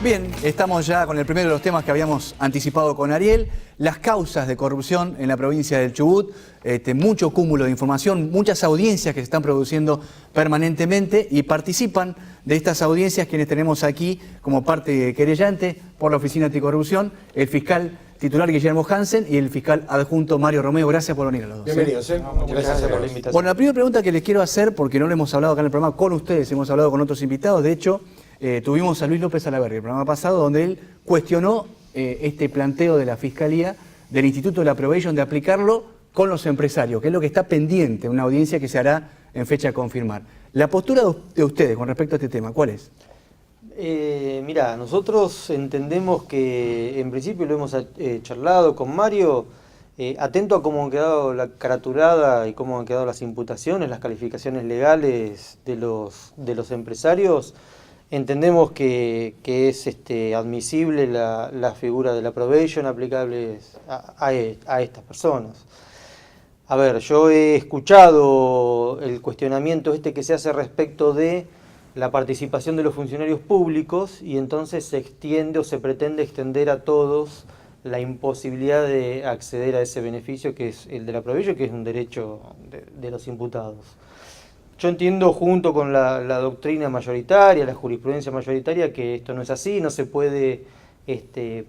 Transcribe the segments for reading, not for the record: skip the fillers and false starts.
Bien, estamos ya con el primero de los temas que habíamos anticipado con Ariel, las causas de corrupción en la provincia del Chubut, mucho cúmulo de información, muchas audiencias que se están produciendo permanentemente y participan de estas audiencias quienes tenemos aquí como parte querellante por la Oficina Anticorrupción, el fiscal titular Guillermo Hansen y el fiscal adjunto Mario Romeo. Gracias por venir a los dos. Bienvenidos, gracias por la invitación. Bueno, la primera pregunta que les quiero hacer, porque no lo hemos hablado acá en el programa con ustedes, hemos hablado con otros invitados, de hecho, tuvimos a Luis López Salaverry el programa pasado, donde él cuestionó este planteo de la Fiscalía del Instituto de la Probation de aplicarlo con los empresarios, que es lo que está pendiente, una audiencia que se hará en fecha a confirmar. La postura de ustedes con respecto a este tema, ¿cuál es? Mirá, nosotros entendemos que, en principio lo hemos charlado con Mario, atento a cómo han quedado la caraturada y cómo han quedado las imputaciones, las calificaciones legales de los empresarios. Entendemos que es admisible la figura de la probation aplicable a estas personas. A ver, yo he escuchado el cuestionamiento que se hace respecto de la participación de los funcionarios públicos y entonces se extiende o se pretende extender a todos la imposibilidad de acceder a ese beneficio que es el de la probation, que es un derecho de los imputados. Yo entiendo, junto con la doctrina mayoritaria, la jurisprudencia mayoritaria, que esto no es así, no se puede,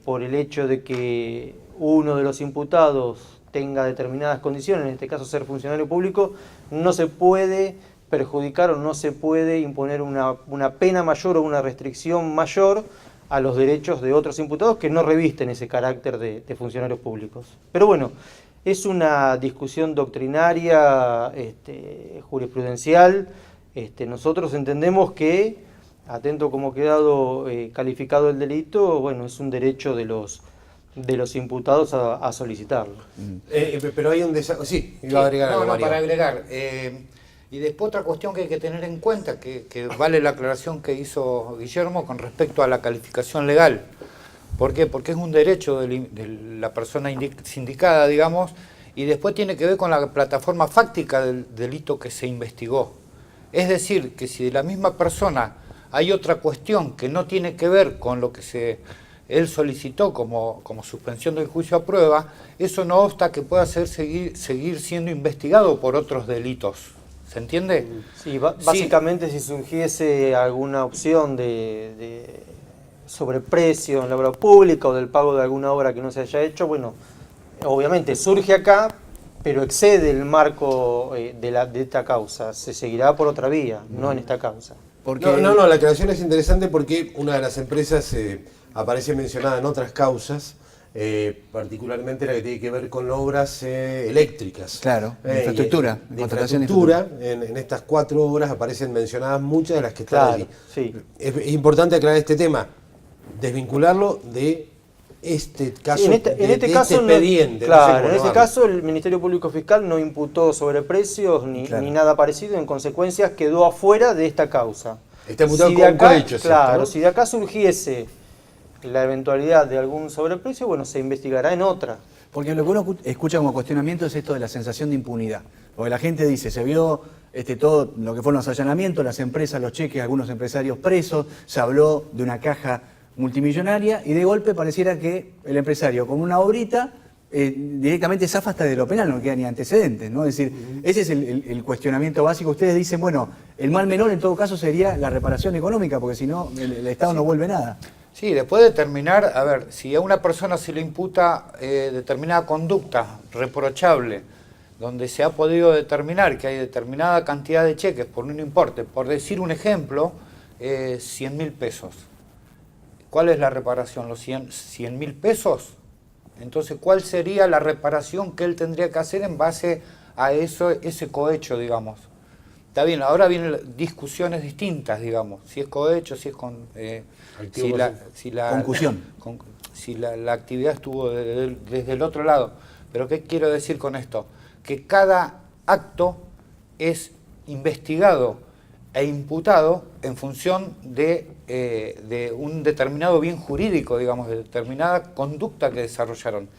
por el hecho de que uno de los imputados tenga determinadas condiciones, en este caso ser funcionario público, no se puede perjudicar o no se puede imponer una pena mayor o una restricción mayor a los derechos de otros imputados que no revisten ese carácter de funcionarios públicos. Pero bueno, es una discusión doctrinaria, jurisprudencial. Nosotros entendemos que, atento a cómo ha quedado calificado el delito, bueno, es un derecho de los imputados a solicitarlo. Pero hay un desafío. Sí, iba a agregar algo, Mario. Para agregar. Y después otra cuestión que hay que tener en cuenta, que vale la aclaración que hizo Guillermo con respecto a la calificación legal. ¿Por qué? Porque es un derecho de la persona sindicada, digamos, y después tiene que ver con la plataforma fáctica del delito que se investigó. Es decir, que si de la misma persona hay otra cuestión que no tiene que ver con lo que él solicitó como suspensión del juicio a prueba, eso no obsta que pueda seguir siendo investigado por otros delitos. ¿Se entiende? Sí, básicamente sí. Si surgiese alguna opción de sobreprecio en la obra pública o del pago de alguna obra que no se haya hecho, bueno, obviamente surge acá, pero excede el marco de esta causa. Se seguirá por otra vía, no en esta causa. Porque... No, la aclaración es interesante porque una de las empresas aparece mencionada en otras causas, particularmente la que tiene que ver con obras eléctricas. Claro, infraestructura. De infraestructura, en estas 4 obras aparecen mencionadas muchas de las que están allí. Sí. Es importante aclarar este tema, desvincularlo de este caso, sí, en este caso expediente. Claro, en este caso el Ministerio Público Fiscal no imputó sobreprecios ni nada parecido, en consecuencia quedó afuera de esta causa. Está imputado con cohecho. Claro, ¿no? Si de acá surgiese la eventualidad de algún sobreprecio, bueno, se investigará en otra. Porque lo que uno escucha como cuestionamiento es esto de la sensación de impunidad. Porque la gente dice, se vio todo lo que fueron los allanamientos, las empresas, los cheques, algunos empresarios presos, se habló de una caja multimillonaria y de golpe pareciera que el empresario con una obrita directamente zafa hasta de lo penal, no queda ni antecedentes, ¿no? Es decir, ese es el cuestionamiento básico. Ustedes dicen, bueno, el mal menor en todo caso sería la reparación económica, porque si no, el Estado no vuelve nada. Sí, después de determinar, a ver, si a una persona se le imputa determinada conducta reprochable, donde se ha podido determinar que hay determinada cantidad de cheques por un importe, por decir un ejemplo, 100.000 pesos. ¿Cuál es la reparación? ¿Los 100.000 pesos? Entonces, ¿cuál sería la reparación que él tendría que hacer en base a ese cohecho, digamos? Está bien, ahora vienen discusiones distintas, digamos, si es cohecho, si es concusión. Si la actividad estuvo desde el otro lado. Pero ¿qué quiero decir con esto? Que cada acto es investigado e imputado en función de un determinado bien jurídico, digamos, de determinada conducta que desarrollaron.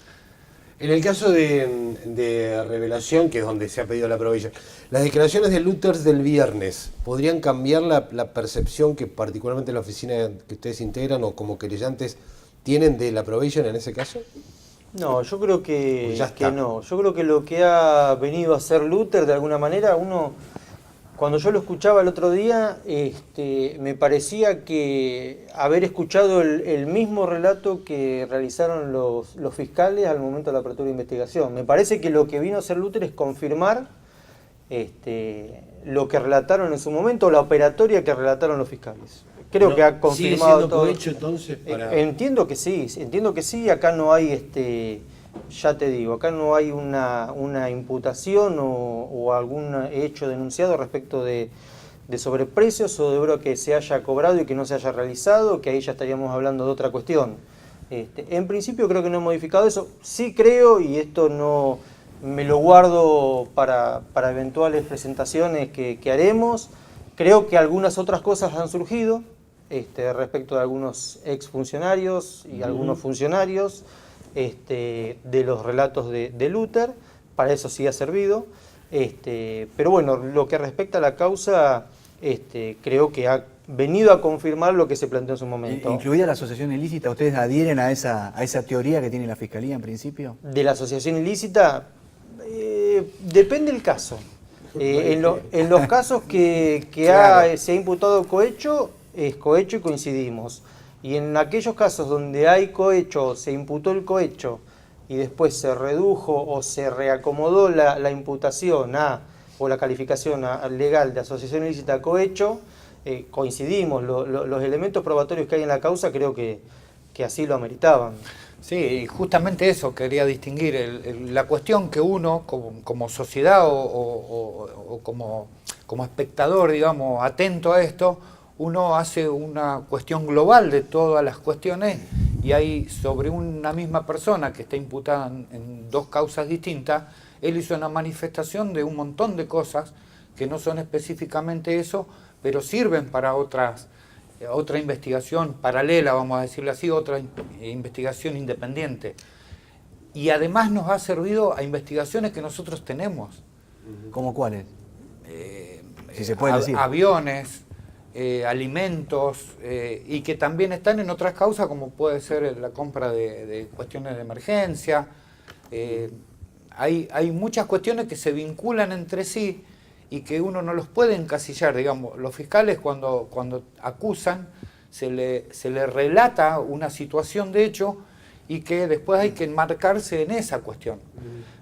En el caso de Revelación, que es donde se ha pedido la probation, las declaraciones de Luthers del viernes, ¿podrían cambiar la percepción que particularmente la oficina que ustedes integran o como querellantes tienen de la probation en ese caso? No, yo creo Pues ya que está. no. Yo creo que lo que ha venido a hacer Luther de alguna manera, cuando yo lo escuchaba el otro día, me parecía que haber escuchado el mismo relato que realizaron los fiscales al momento de la apertura de investigación. Me parece que lo que vino a hacer Luther es confirmar lo que relataron en su momento, la operatoria que relataron los fiscales. Creo que ha confirmado ¿Sigue siendo todo. cohecho entonces para...? Entiendo que sí, acá no hay, ya te digo, acá no hay una imputación o algún hecho denunciado respecto de sobreprecios o de oro que se haya cobrado y que no se haya realizado, que ahí ya estaríamos hablando de otra cuestión. En principio creo que no he modificado eso, sí creo, y esto no me lo guardo para eventuales presentaciones que haremos, creo que algunas otras cosas han surgido, respecto de algunos exfuncionarios y algunos funcionarios de los relatos de Luther, para eso sí ha servido, pero bueno, lo que respecta a la causa, creo que ha venido a confirmar lo que se planteó en su momento. Incluida la asociación ilícita, ¿ustedes adhieren a esa teoría que tiene la Fiscalía en principio? De la asociación ilícita, depende del caso. En los casos que Claro. se ha imputado cohecho, es cohecho y coincidimos. Y en aquellos casos donde hay cohecho, se imputó el cohecho y después se redujo o se reacomodó la imputación o la calificación legal de asociación ilícita a cohecho, coincidimos. Los elementos probatorios que hay en la causa creo que así lo ameritaban. Sí, y justamente eso quería distinguir, la cuestión que uno como sociedad o como espectador, digamos, atento a esto, uno hace una cuestión global de todas las cuestiones y hay sobre una misma persona que está imputada en dos causas distintas, él hizo una manifestación de un montón de cosas que no son específicamente eso, pero sirven para otra investigación paralela, vamos a decirlo así, otra investigación independiente. Y además nos ha servido a investigaciones que nosotros tenemos. ¿Cómo cuáles? Si se puede decir. Aviones, alimentos, y que también están en otras causas, como puede ser la compra de cuestiones de emergencia. Hay muchas cuestiones que se vinculan entre sí y que uno no los puede encasillar, digamos. Los fiscales cuando acusan se le relata una situación de hecho y que después hay que enmarcarse en esa cuestión.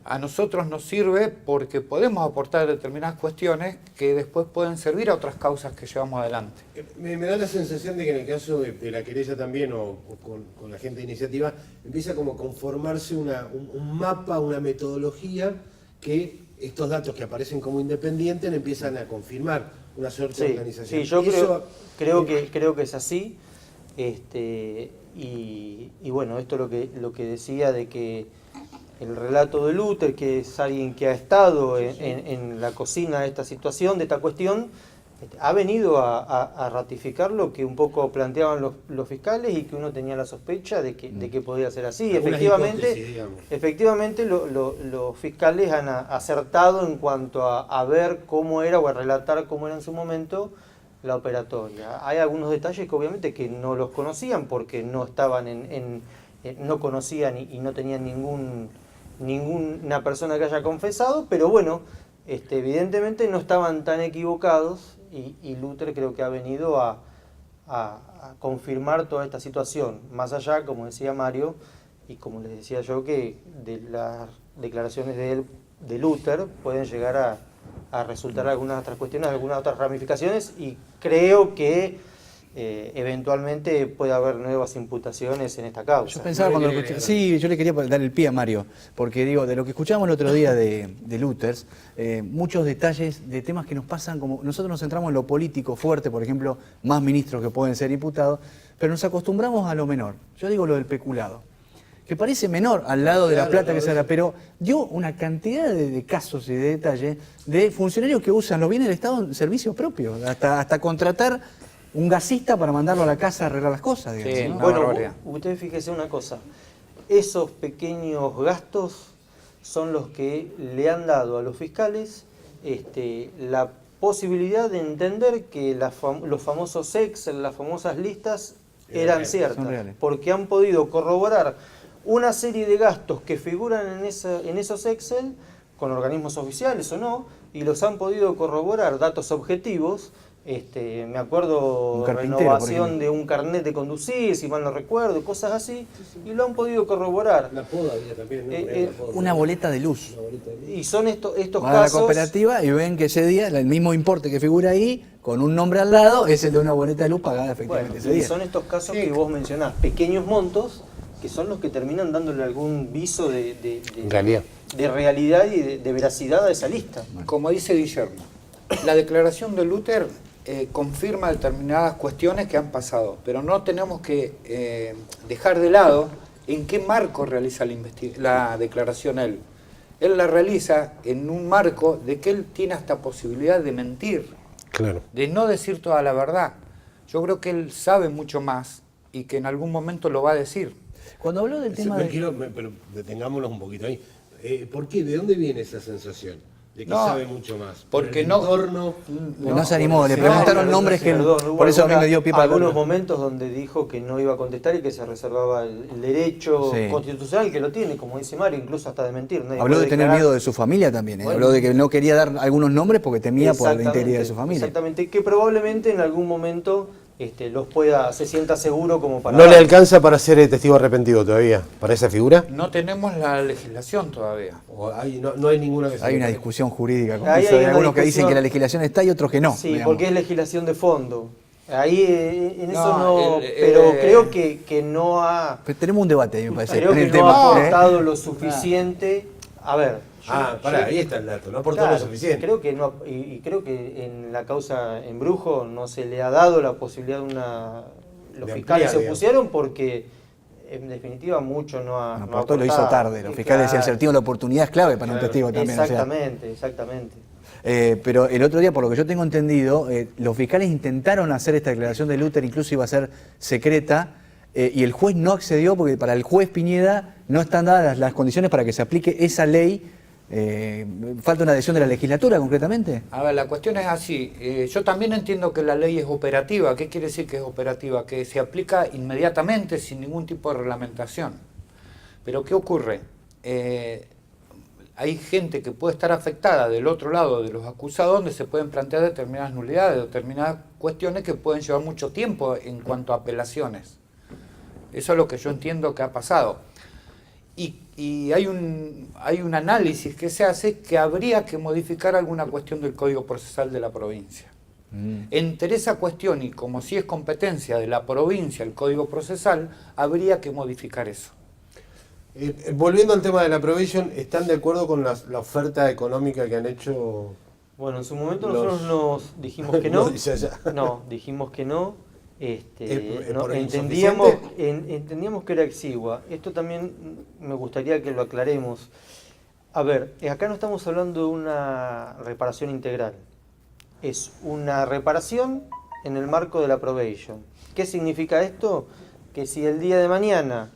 A nosotros nos sirve porque podemos aportar determinadas cuestiones que después pueden servir a otras causas que llevamos adelante. Me da la sensación de que en el caso de la querella también, o con la gente de iniciativa, empieza como a conformarse un mapa, una metodología que estos datos que aparecen como independientes empiezan a confirmar una suerte de organización. Sí, yo creo que es así. Y bueno, esto es lo que decía de que el relato de Luther, que es alguien que ha estado en la cocina de esta situación, de esta cuestión, ha venido a ratificar lo que un poco planteaban los fiscales y que uno tenía la sospecha de que podía ser así. Efectivamente los fiscales han acertado en cuanto a ver cómo era o a relatar cómo era en su momento la operatoria. Hay algunos detalles que obviamente que no los conocían porque no estaban no conocían y no tenían ninguna persona que haya confesado, pero bueno, evidentemente no estaban tan equivocados y Luther creo que ha venido a confirmar toda esta situación, más allá, como decía Mario, y como les decía yo, que de las declaraciones de Luther pueden llegar a resultar algunas otras cuestiones, algunas otras ramificaciones, y creo que eventualmente puede haber nuevas imputaciones en esta causa. Yo pensaba cuando lo escuché, sí, yo le quería dar el pie a Mario, porque digo, de lo que escuchamos el otro día de Luthers, muchos detalles de temas que nos pasan, como nosotros nos centramos en lo político fuerte, por ejemplo, más ministros que pueden ser imputados, pero nos acostumbramos a lo menor. Yo digo lo del peculado, que parece menor al lado de la plata que se da, pero dio una cantidad de casos y de detalles de funcionarios que usan los bienes del Estado en servicio propio, hasta contratar un gasista para mandarlo a la casa a arreglar las cosas, digamos, Sí, ¿no? Bueno, usted fíjese una cosa, esos pequeños gastos son los que le han dado a los fiscales la posibilidad de entender que los famosos Excel, las famosas listas, eran ciertas, porque han podido corroborar una serie de gastos que figuran en esos Excel, con organismos oficiales o no, y los han podido corroborar, datos objetivos. Me acuerdo renovación de un carnet de conducir, si mal no recuerdo, cosas así, y lo han podido corroborar. La poda había también, ¿no? Una boleta de luz. Y son estos Van a la casos... cooperativa y ven que ese día el mismo importe que figura ahí, con un nombre al lado, es el de una boleta de luz pagada efectivamente ese y día. son estos casos que vos mencionás, pequeños montos, que son los que terminan dándole algún viso de realidad y de veracidad a esa lista. Como dice Guillermo, la declaración de Luther confirma determinadas cuestiones que han pasado, pero no tenemos que dejar de lado en qué marco realiza la declaración él. Él la realiza en un marco de que él tiene hasta posibilidad de mentir, de no decir toda la verdad. Yo creo que él sabe mucho más y que en algún momento lo va a decir. Cuando habló del tema Pero detengámonos un poquito ahí. ¿Por qué? ¿De dónde viene esa sensación? De que sabe mucho más. Porque no se animó, le preguntaron nombres que... por eso a mí me dio pie para algunos momentos donde dijo que no iba a contestar y que se reservaba el derecho constitucional, que lo tiene, como dice Mario, incluso hasta de mentir. Habló de tener miedo de su familia también, habló de que no quería dar algunos nombres porque temía por la integridad de su familia. Exactamente, que probablemente en algún momento se sienta seguro como para... ¿No le alcanza para ser testigo arrepentido todavía, para esa figura? No tenemos la legislación todavía. No hay ninguna que hay una discusión jurídica con hay eso, hay algunos discusión que dicen que la legislación está y otros que no. Sí, digamos. porque es legislación de fondo. Ahí en eso no... pero creo que no ha... Pero tenemos un debate ahí, me parece. Creo que no ha aportado lo suficiente... A ver... ahí está el dato, no aportó lo suficiente. Creo que no, y creo que en la causa Embrujo no se le ha dado la posibilidad los fiscales se opusieron porque en definitiva mucho no ha aportado. Lo hizo tarde, los fiscales decían el tiempo de la oportunidad es clave para un testigo también. Exactamente. Pero el otro día, por lo que yo tengo entendido, los fiscales intentaron hacer esta declaración de Luther, incluso iba a ser secreta, y el juez no accedió porque para el juez Piñeda no están dadas las condiciones para que se aplique esa ley. ¿Falta una adhesión de la legislatura concretamente? A ver, la cuestión es así. Yo también entiendo que la ley es operativa. ¿Qué quiere decir que es operativa? Que se aplica inmediatamente sin ningún tipo de reglamentación. Pero ¿qué ocurre? Hay gente que puede estar afectada del otro lado de los acusados, donde se pueden plantear determinadas nulidades, determinadas cuestiones que pueden llevar mucho tiempo en cuanto a apelaciones. Eso es lo que yo entiendo que ha pasado. Y hay un análisis que se hace que habría que modificar alguna cuestión del Código Procesal de la provincia. Entre esa cuestión y como si es competencia de la provincia el Código Procesal, habría que modificar eso. Volviendo al tema de la probation, ¿están de acuerdo con la oferta económica que han hecho? Bueno, en su momento nosotros nos dijimos que no. No, dijimos que no. Entendíamos que era exigua. Esto también me gustaría que lo aclaremos. A ver, acá no estamos hablando de una reparación integral. Es una reparación en el marco de la probation. ¿Qué significa esto? Que si el día de mañana,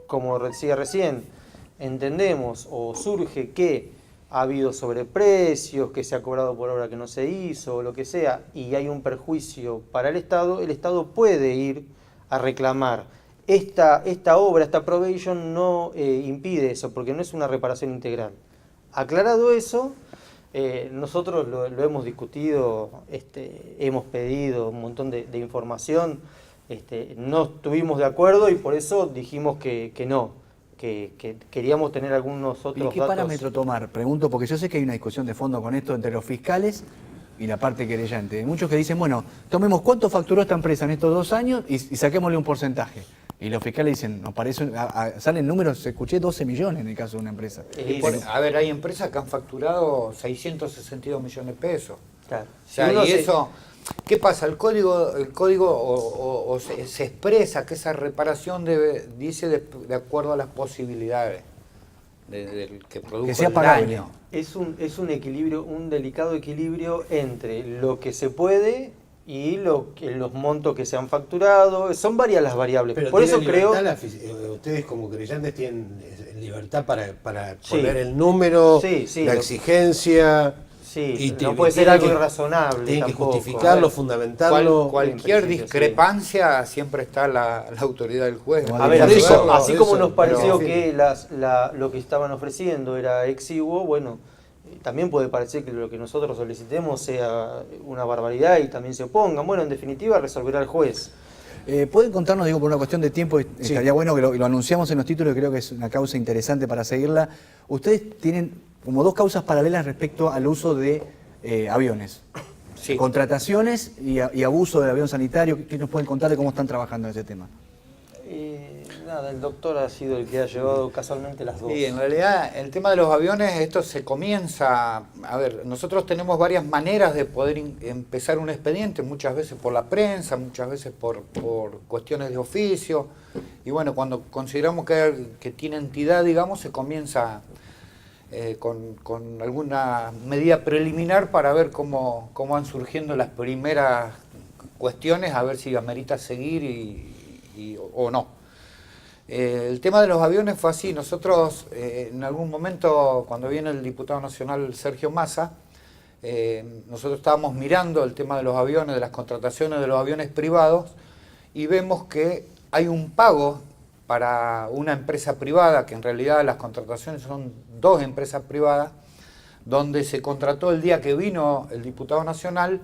como decía recién, entendemos o surge que ha habido sobreprecios, que se ha cobrado por obra que no se hizo, o lo que sea, y hay un perjuicio para el Estado puede ir a reclamar. Esta obra, esta probation, no impide eso, porque no es una reparación integral. Aclarado eso, nosotros lo hemos discutido, hemos pedido un montón de información, no estuvimos de acuerdo y por eso dijimos que no. Que queríamos tener algunos otros datos. ¿Y qué parámetro tomar? Pregunto, porque yo sé que hay una discusión de fondo con esto entre los fiscales y la parte querellante. Hay muchos que dicen, bueno, tomemos cuánto facturó esta empresa en estos 2 años y saquémosle un porcentaje. Y los fiscales dicen, nos parece, salen números, escuché 12 millones en el caso de una empresa. A ver, hay empresas que han facturado 662 millones de pesos. Claro. O sea, eso... ¿Qué pasa? El código se expresa que esa reparación dice de acuerdo a las posibilidades del que produjo que sea el pagable. daño. Es un equilibrio, un delicado equilibrio entre lo que se puede y los montos que se han facturado, son varias las variables. Pero por eso ¿tienen creo... libertad ustedes como querellantes tienen libertad para Sí. poner el número, Sí, sí, la lo- exigencia. Sí, y no puede ser tienen algo que- irrazonable Tienen que tampoco. justificarlo, A ver, fundamentarlo. Cualquier en principio, discrepancia siempre está la autoridad del juez. A A ver, Por así, eso, así como eso, nos pareció pero- que lo que estaban ofreciendo era exiguo, bueno, también puede parecer que lo que nosotros solicitemos sea una barbaridad y también se opongan. Bueno, en definitiva, resolverá el juez. ¿Pueden contarnos, digo, por una cuestión de tiempo, estaría bueno que lo anunciamos en los títulos, y creo que es una causa interesante para seguirla? Ustedes tienen como dos causas paralelas respecto al uso de aviones. Sí. Contrataciones y abuso del avión sanitario. ¿Qué nos pueden contar de cómo están trabajando en ese tema? Nada, el doctor ha sido el que ha llevado casualmente las dos. Sí, en realidad el tema de los aviones, esto se comienza, a ver, nosotros tenemos varias maneras de poder empezar un expediente, muchas veces por la prensa, muchas veces por cuestiones de oficio, y bueno, cuando consideramos que tiene entidad, digamos, se comienza con alguna medida preliminar para ver cómo van surgiendo las primeras cuestiones, a ver si amerita seguir o no. El tema de los aviones fue así. Nosotros en algún momento, cuando viene el diputado nacional Sergio Massa, nosotros estábamos mirando el tema de los aviones, de las contrataciones de los aviones privados, y vemos que hay un pago para una empresa privada, que en realidad las contrataciones son dos empresas privadas, donde se contrató el día que vino el diputado nacional,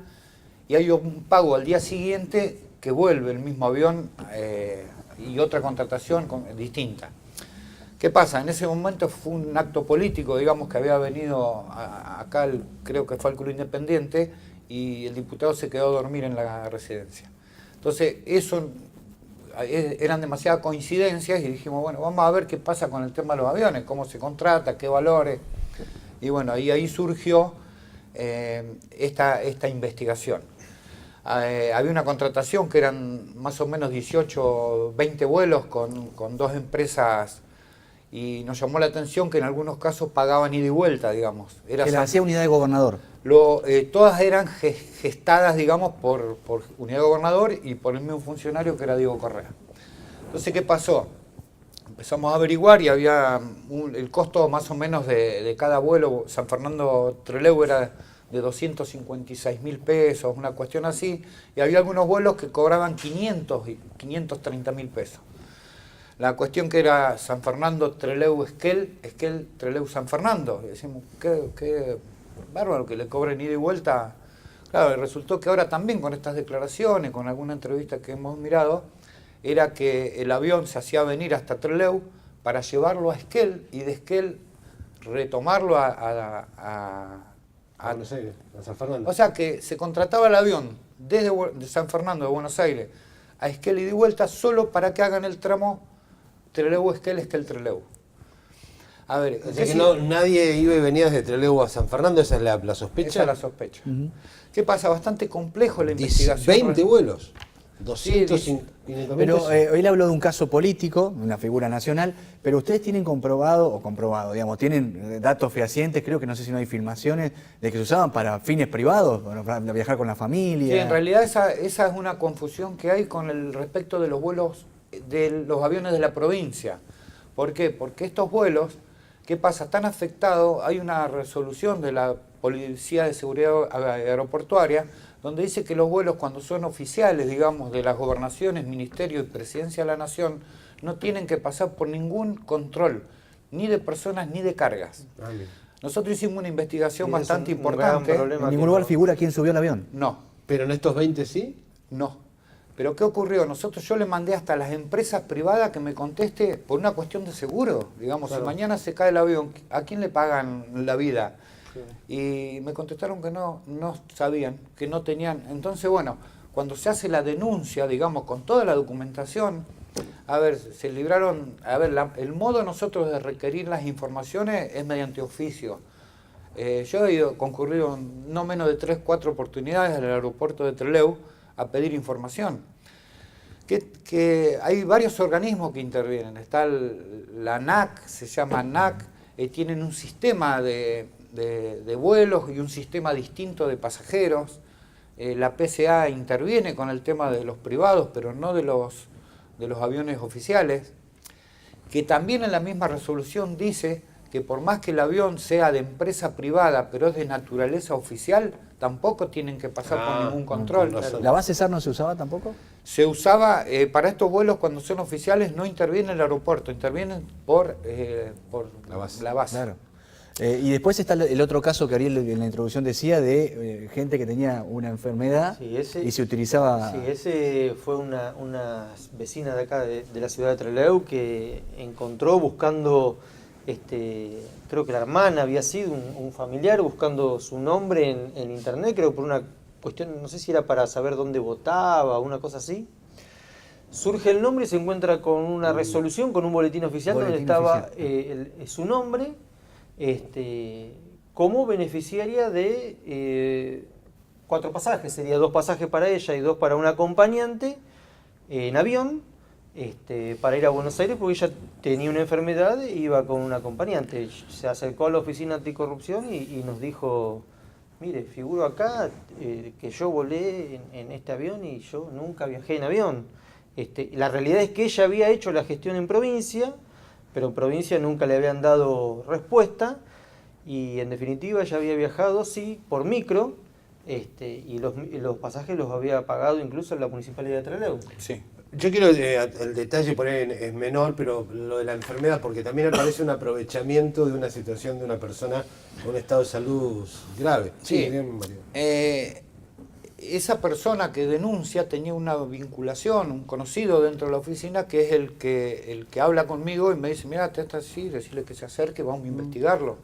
y hay un pago al día siguiente que vuelve el mismo avión y otra contratación distinta. ¿Qué pasa? En ese momento fue un acto político, digamos, que había venido acá, creo que fue al Club Independiente, y el diputado se quedó a dormir en la residencia. Entonces, eso eran demasiadas coincidencias y dijimos, bueno, vamos a ver qué pasa con el tema de los aviones, cómo se contrata, qué valores. Y bueno, ahí surgió esta investigación. Había una contratación que eran más o menos 18, 20 vuelos con dos empresas, y nos llamó la atención que en algunos casos pagaban ida y vuelta, digamos. Era Que la hacía unidad de gobernador. todas eran gestadas, digamos, por unidad de gobernador y por el mismo funcionario que era Diego Correa. Entonces, ¿qué pasó? Empezamos a averiguar y había el costo más o menos de cada vuelo. San Fernando-Trelew era de 256.000 pesos, una cuestión así, y había algunos vuelos que cobraban 500 y 530.000 pesos. La cuestión que era San Fernando-Trelew-Esquel, Esquel-Trelew-San Fernando. Y decimos, qué bárbaro que le cobren ida y vuelta. Claro, y resultó que ahora también con estas declaraciones, con alguna entrevista que hemos mirado, era que el avión se hacía venir hasta Trelew para llevarlo a Esquel y de Esquel retomarlo A Buenos Aires, a San Fernando. O sea que se contrataba el avión desde de San Fernando de Buenos Aires a Esquel y de vuelta solo para que hagan el tramo Trelew-Esquel, Esquel-Trelew. A ver, O sea que nadie iba y venía desde Trelew a San Fernando, esa es la sospecha. esa es la sospecha. ¿Qué pasa? Bastante complejo la 20 investigación. vuelos. 200 Sí, Pero él habló de un caso político, una figura nacional, pero ustedes tienen comprobado, digamos, tienen datos fehacientes, creo que no sé si no hay filmaciones, de que se usaban para fines privados, para viajar con la familia. Sí, en realidad esa es una confusión que hay con el respecto de los vuelos de los aviones de la provincia. ¿Por qué? Porque estos vuelos, ¿qué pasa? Están afectados, hay una resolución de la Policía de Seguridad Aeroportuaria, donde dice que los vuelos cuando son oficiales, digamos, de las gobernaciones, ministerio y presidencia de la nación, no tienen que pasar por ningún control, ni de personas ni de cargas. Nosotros hicimos una investigación bastante importante. En ningún lugar figura quién subió el avión. No, Pero en estos 20 sí. no. Pero ¿qué ocurrió? Yo le mandé hasta a las empresas privadas que me conteste por una cuestión de seguro. Digamos, Claro. si mañana se cae el avión, ¿a quién le pagan la vida? Y me contestaron que no sabían, que no tenían. Entonces, bueno, cuando se hace la denuncia, digamos, con toda la documentación, a ver, se libraron, el modo nosotros de requerir las informaciones es mediante oficio. Yo he concurrido en no menos de 3, 4 oportunidades al aeropuerto de Trelew a pedir información. Que hay varios organismos que intervienen. Está la ANAC, se llama ANAC, tienen un sistema de vuelos y un sistema distinto de pasajeros. la PCA interviene con el tema de los privados, pero no de los aviones oficiales, que también en la misma resolución dice que por más que el avión sea de empresa privada, pero es de naturaleza oficial, tampoco tienen que pasar por ningún control. ¿La base SAR no se usaba tampoco? Se usaba, para estos vuelos cuando son oficiales no interviene el aeropuerto, intervienen por la base. Claro. Y después está el otro caso que Ariel en la introducción decía de gente que tenía una enfermedad Sí, ese- y se utilizaba... Sí, ese fue una vecina de acá, de la ciudad de Trelew, que encontró buscando, creo que la hermana había sido un familiar, buscando su nombre en internet, creo por una cuestión, no sé si era para saber dónde votaba, una cosa así. Surge el nombre y se encuentra con una resolución, con un boletín oficial donde Boletín estaba oficial. su nombre como beneficiaria de 4 pasajes, sería 2 pasajes para ella y 2 para un acompañante en avión, para ir a Buenos Aires porque ella tenía una enfermedad e iba con un acompañante. Se acercó a la oficina anticorrupción y nos dijo, mire, figuro acá que yo volé en este avión y yo nunca viajé en avión. La realidad es que ella había hecho la gestión en provincia, pero en provincia nunca le habían dado respuesta y en definitiva ella había viajado, sí, por micro, y los pasajes los había pagado incluso la Municipalidad de Trelew. Sí. Yo quiero, el detalle por ahí es menor, pero lo de la enfermedad, porque también aparece un aprovechamiento de una situación de una persona con un estado de salud grave. Sí. Bien, Mario. Esa persona que denuncia tenía una vinculación, un conocido dentro de la oficina que es el que habla conmigo y me dice, mira, te está así, decirle que se acerque, vamos a investigarlo.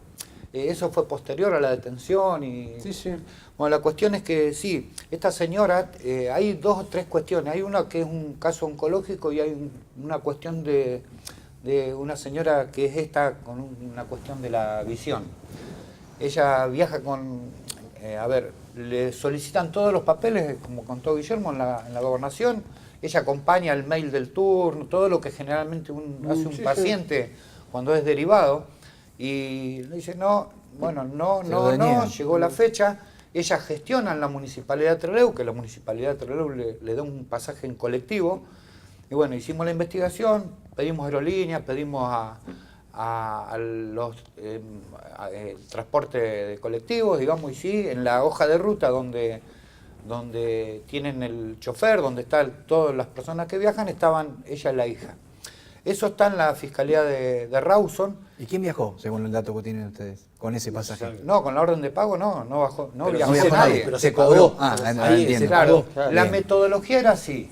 Eso fue posterior a la detención y... Sí, sí. Bueno, la cuestión es que sí, esta señora, hay 2 o 3 cuestiones. Hay una que es un caso oncológico y hay una cuestión de una señora que es esta con una cuestión de la visión. Ella viaja con... le solicitan todos los papeles, como contó Guillermo, en la gobernación. Ella acompaña el mail del turno, todo lo que generalmente hace un paciente cuando es derivado. Y le dice, no, llegó la fecha. Ella gestiona en la Municipalidad de Trelew, que la Municipalidad de Trelew le da un pasaje en colectivo. Y bueno, hicimos la investigación, pedimos aerolíneas, pedimos a los transporte de colectivos, digamos, y sí, en la hoja de ruta donde tienen el chofer, donde están todas las personas que viajan, estaban ella y la hija. Eso está en la Fiscalía de Rawson. ¿Y quién viajó, según el dato que tienen ustedes, con ese pasaje? No, con la orden de pago no bajó, no Pero viajó no viajó nadie. nadie, pero se se cobró. cobró. Ah, Ahí, entiendo. Claro, Claro. la Bien. metodología era así.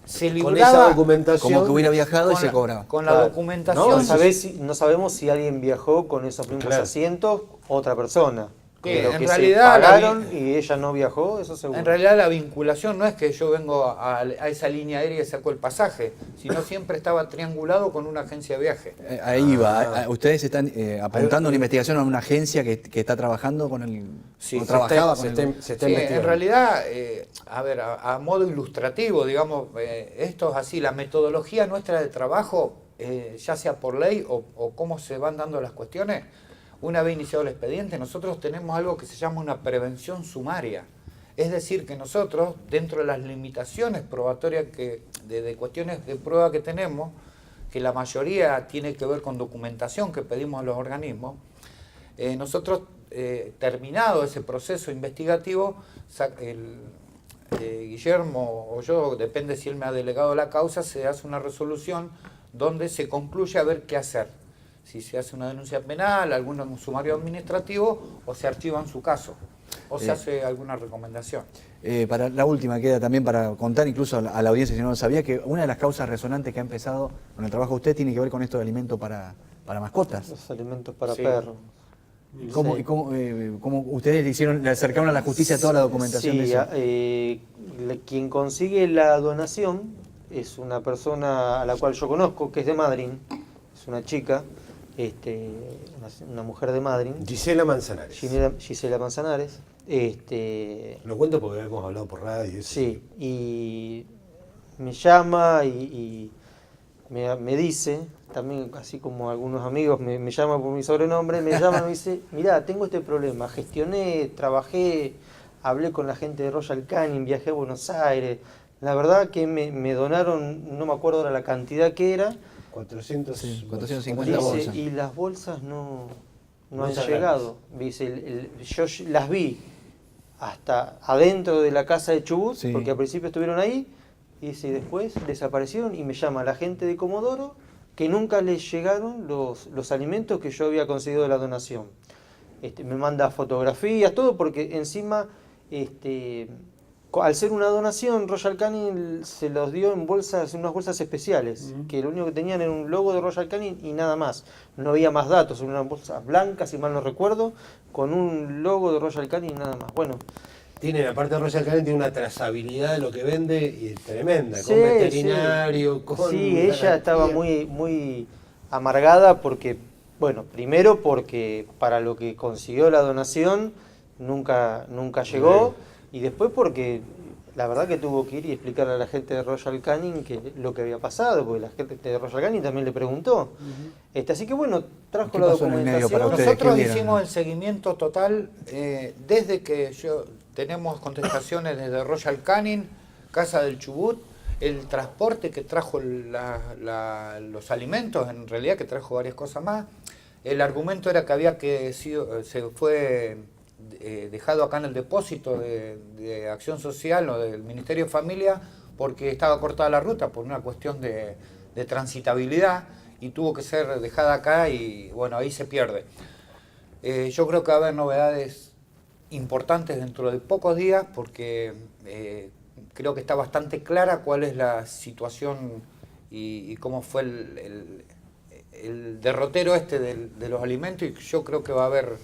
Se Con libraba esa documentación. Como que hubiera viajado y con se la- cobraba. Con la Claro. documentación. No sabemos si alguien viajó con esos mismos Claro. asientos, otra persona. Que Pero en que realidad se la pagaron y ella no viajó, eso seguro. En realidad la vinculación no es que yo vengo a esa línea aérea y saco el pasaje, sino siempre estaba triangulado con una agencia de viaje. Ahí va. Ustedes están apuntando una investigación a una agencia que está trabajando con el... Sí, o se trabajaba se con el... está Sí, investigando. en realidad, a modo ilustrativo, digamos, esto es así, la metodología nuestra de trabajo, ya sea por ley o cómo se van dando las cuestiones, una vez iniciado el expediente, nosotros tenemos algo que se llama una prevención sumaria. Es decir, que nosotros, dentro de las limitaciones probatorias de cuestiones de prueba que tenemos, que la mayoría tiene que ver con documentación que pedimos a los organismos, nosotros, terminado ese proceso investigativo, Guillermo o yo, depende si él me ha delegado la causa, se hace una resolución donde se concluye a ver qué hacer. Si se hace una denuncia penal, algún sumario administrativo, o se archiva en su caso, o se hace alguna recomendación. Para la última queda también para contar incluso a la audiencia, si no lo sabía, que una de las causas resonantes que ha empezado con el trabajo de usted tiene que ver con esto de alimento para mascotas. Los alimentos para Sí. perros. ¿Cómo, Sí. cómo ustedes le acercaron a la justicia toda la documentación Sí, de eso? quien consigue la donación es una persona a la cual yo conozco, que es de Madryn, es una chica, una mujer de Madryn, Gisela Manzanares. Gisela Manzanares. Lo cuento porque hemos hablado por radio. y eso. Sí, y me llama y me dice, también así como algunos amigos me llaman por mi sobrenombre, me llaman y me dice, mirá, tengo este problema, gestioné, trabajé hablé con la gente de Royal Canin, viajé a Buenos Aires. La verdad que me donaron, no me acuerdo ahora la cantidad que era. 400, Sí, 450 Dice, bolsas. y las bolsas no No han están llegado. Dice, yo las vi hasta adentro de la casa de Chubut, Sí. porque al principio estuvieron ahí, y dice, después desaparecieron y me llama la gente de Comodoro que nunca les llegaron los alimentos que yo había conseguido de la donación. Me manda fotografías, todo, porque encima, al ser una donación, Royal Canin se los dio en bolsas, en unas bolsas especiales, que lo único que tenían era un logo de Royal Canin y nada más. No había más datos, eran unas bolsas blancas, si mal no recuerdo, con un logo de Royal Canin y nada más. Bueno, Tiene, aparte de Royal Canin, tiene una trazabilidad de lo que vende y tremenda, sí, con veterinario, sí. con... Sí, ella garantía. estaba muy amargada porque, bueno, primero porque para lo que consiguió la donación nunca llegó, y después porque la verdad que tuvo que ir y explicarle a la gente de Royal Canin lo que había pasado, porque la gente de Royal Canin también le preguntó. Así que bueno, trajo ¿Qué la pasó en el medio documentación. para ustedes? Nosotros ¿Qué vieron? hicimos el seguimiento total desde que tenemos contestaciones desde Royal Canin, Casa del Chubut, el transporte que trajo los alimentos, en realidad que trajo varias cosas más. El argumento era que había se fue dejado acá en el depósito de Acción Social o del Ministerio de Familia porque estaba cortada la ruta por una cuestión de transitabilidad y tuvo que ser dejada acá y bueno, ahí se pierde. Yo creo que va a haber novedades importantes dentro de pocos días porque creo que está bastante clara cuál es la situación y cómo fue el derrotero de los alimentos, y yo creo que va a haber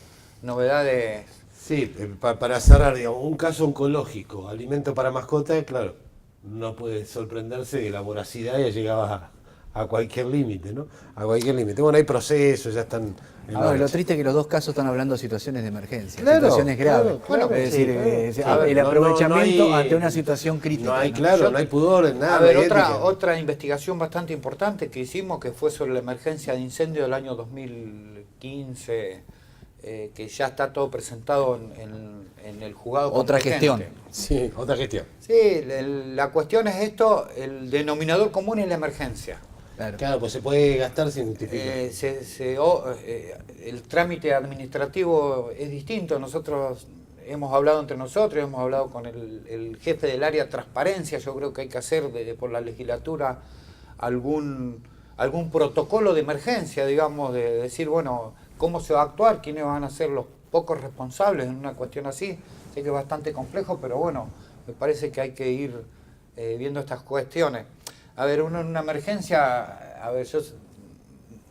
novedades. Sí, para cerrar, digamos, un caso oncológico, alimento para mascotas, claro, no puede sorprenderse de la voracidad, ya llegaba a cualquier límite, ¿no? A cualquier límite. Bueno, hay procesos, ya están... en Ahora, lo marcha. triste es que los dos casos están hablando de situaciones de emergencia, Claro, situaciones graves. claro, es decir, A ver, el no aprovechamiento hay- ante una situación crítica. No hay, ¿no? claro, no hay pudor en nada. A ver, no hay ética. otra investigación bastante importante que hicimos, que fue sobre la emergencia de incendio del año 2015, que ya está todo presentado en el juzgado Otra competente. gestión. Sí, otra gestión. Sí, la cuestión es esto, el denominador común es la emergencia. Claro. Claro, pues se puede gastar sin justificar. El trámite administrativo es distinto. Nosotros hemos hablado entre nosotros, hemos hablado con el jefe del área transparencia. Yo creo que hay que hacer por la legislatura algún protocolo de emergencia, digamos, de decir, bueno, cómo se va a actuar, quiénes van a ser los pocos responsables en una cuestión así. Sé que es bastante complejo, pero bueno, me parece que hay que ir viendo estas cuestiones. A ver, uno en una emergencia,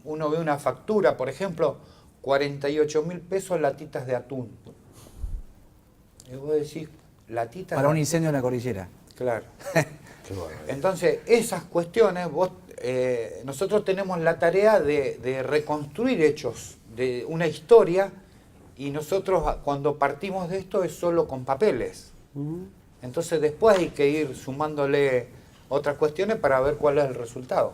uno ve una factura, por ejemplo, 48.000 pesos latitas de atún. Y vos decís, latitas Para de un incendio en la cordillera. Claro. Qué bueno. Entonces, esas cuestiones, nosotros tenemos la tarea de reconstruir hechos, de una historia, y nosotros cuando partimos de esto es solo con papeles. Entonces después hay que ir sumándole otras cuestiones para ver cuál es el resultado.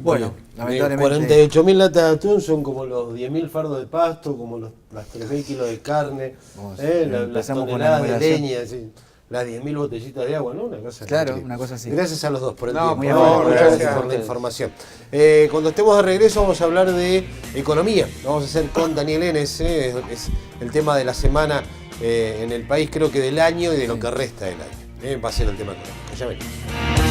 Bueno, lamentablemente. 48.000 latas de atún son como los 10.000 fardos de pasto, como las 3.000 kilos de carne, Vamos, las empezamos con la toneladas de numeración. leña, sí, las 10.000 botellitas de agua, ¿no? Una cosa Claro, increíble. una cosa así. Gracias a los dos por el No, tiempo. muy No, amable, gracias gracias. por la información. Cuando estemos de regreso vamos a hablar de economía. Lo vamos a hacer con Daniel Enes, es el tema de la semana en el país, creo que del año y de lo que resta del año. Va a ser el tema económico. Ya venimos.